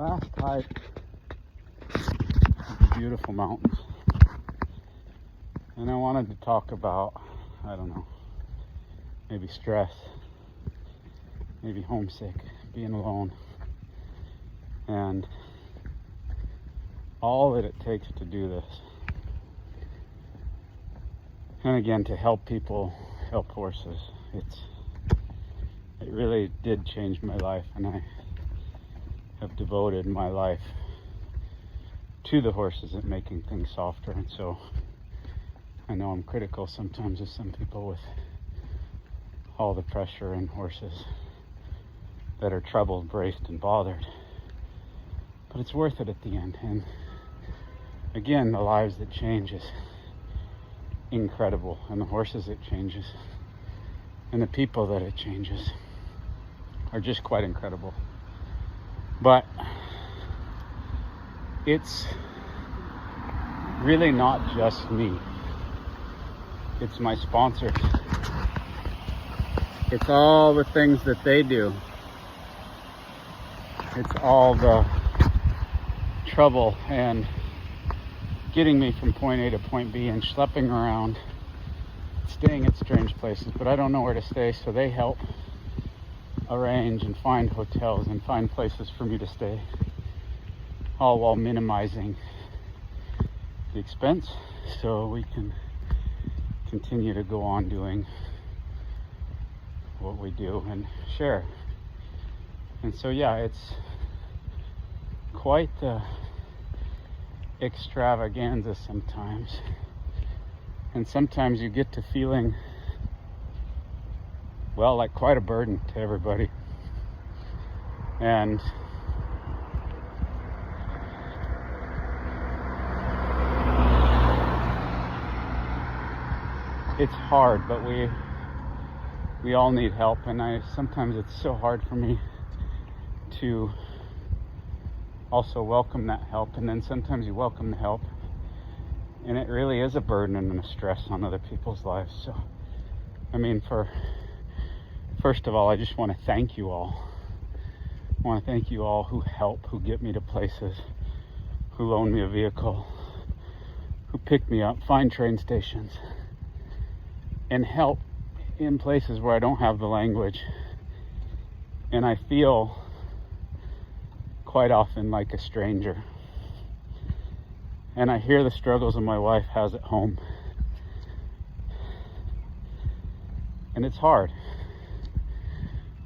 last hike of the beautiful mountains. And I wanted to talk about, I don't know, maybe stress, maybe homesick, being alone, and all that it takes to do this. And again, to help people, help horses. It really did change my life, and I have devoted my life to the horses and making things softer. And so I know I'm critical sometimes of some people with all the pressure in horses that are troubled, braced, and bothered. But it's worth it at the end. And again, the lives that change is incredible, and the horses it changes and the people that it changes are just quite incredible. But it's really not just me. It's my sponsors. It's all the things that they do. It's all the trouble and getting me from point A to point B and schlepping around, staying at strange places, but I don't know where to stay, so they help arrange and find hotels and find places for me to stay, all while minimizing the expense so we can continue to go on doing what we do and share. And so yeah, it's quite the extravaganza sometimes, and sometimes you get to feeling, well, like quite a burden to everybody. And it's hard, but we all need help, and sometimes it's so hard for me to also welcome that help, and then sometimes you welcome the help and it really is a burden and a stress on other people's lives. So I mean, first of all, I just want to thank you all. I want to thank you all who help, who get me to places, who loan me a vehicle, who pick me up, find train stations, and help in places where I don't have the language. And I feel quite often like a stranger. And I hear the struggles that my wife has at home. And it's hard.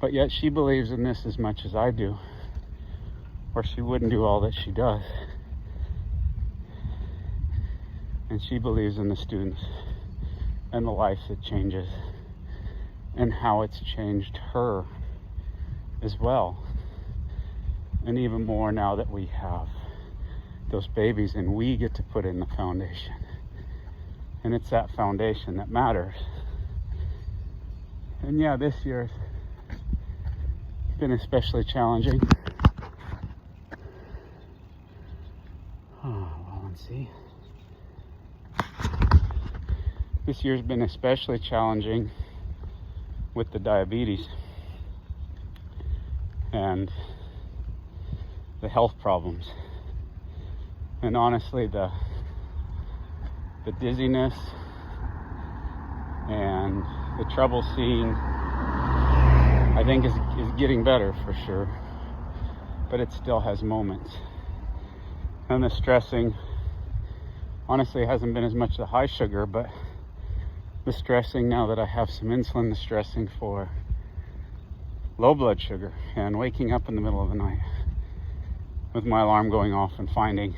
But yet she believes in this as much as I do, or she wouldn't do all that she does. And she believes in the students and the life that changes and how it's changed her as well. And even more now that we have those babies and we get to put in the foundation. And it's that foundation that matters. And yeah, this year's been especially challenging. Well, let's see. This year's been especially challenging with the diabetes and the health problems. And honestly, the dizziness and the trouble seeing, I think is getting better for sure, but it still has moments. And the stressing, honestly, hasn't been as much the high sugar, but the stressing now that I have some insulin, the stressing for low blood sugar and waking up in the middle of the night with my alarm going off and finding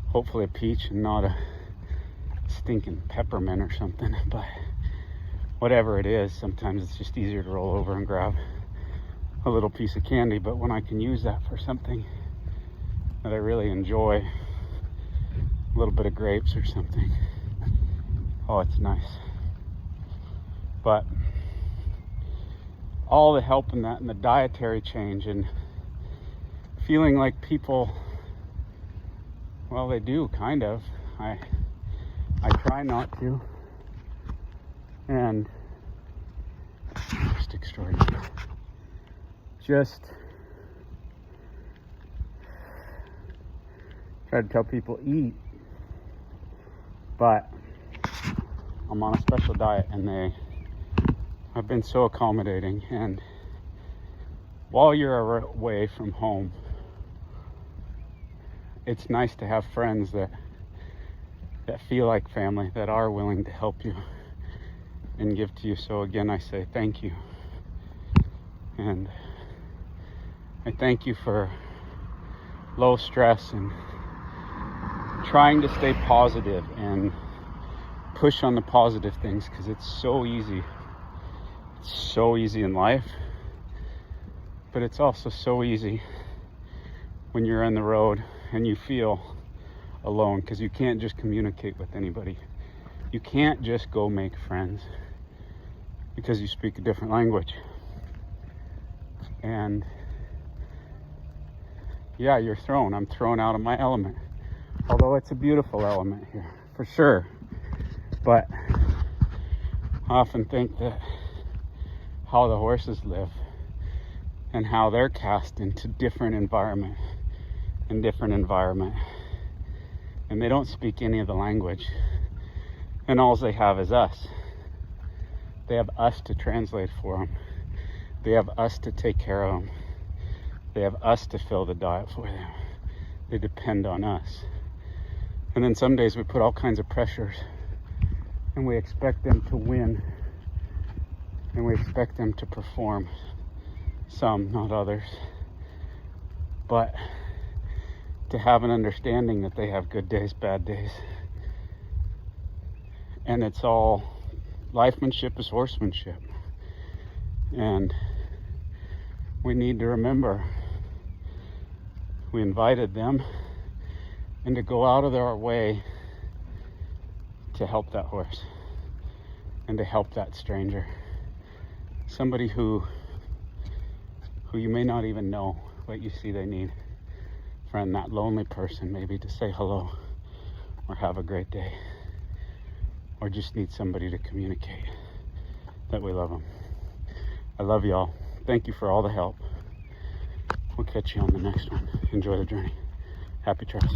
hopefully a peach and not a stinking peppermint or something. But whatever it is, sometimes it's just easier to roll over and grab a little piece of candy. But when I can use that for something that I really enjoy, a little bit of grapes or something, oh, it's nice. But all the help in that and the dietary change and feeling like people, well, they do kind of. I try not to. And just extraordinary. Just try to tell people eat, but I'm on a special diet and they have been so accommodating. And while you're away from home, it's nice to have friends that feel like family, that are willing to help you and give to you. So again, I say thank you. And I thank you for low stress and trying to stay positive and push on the positive things, because it's so easy. It's so easy in life, but it's also so easy when you're on the road and you feel alone, because you can't just communicate with anybody. You can't just go make friends because you speak a different language. And yeah, I'm thrown out of my element. Although it's a beautiful element here, for sure. But I often think that how the horses live and how they're cast into different environment, and they don't speak any of the language, and all they have is us. They have us to translate for them. They have us to take care of them. They have us to fill the diet for them. They depend on us. And then some days we put all kinds of pressures and we expect them to win, and we expect them to perform. Some, not others. But to have an understanding that they have good days, bad days. And it's all, lifemanship is horsemanship. And we need to remember, we invited them and to go out of their way to help that horse and to help that stranger. Somebody who you may not even know, but you see they need a friend, that lonely person maybe, to say hello or have a great day, or just need somebody to communicate that we love them. I love y'all. Thank you for all the help. We'll catch you on the next one. Enjoy the journey. Happy travels.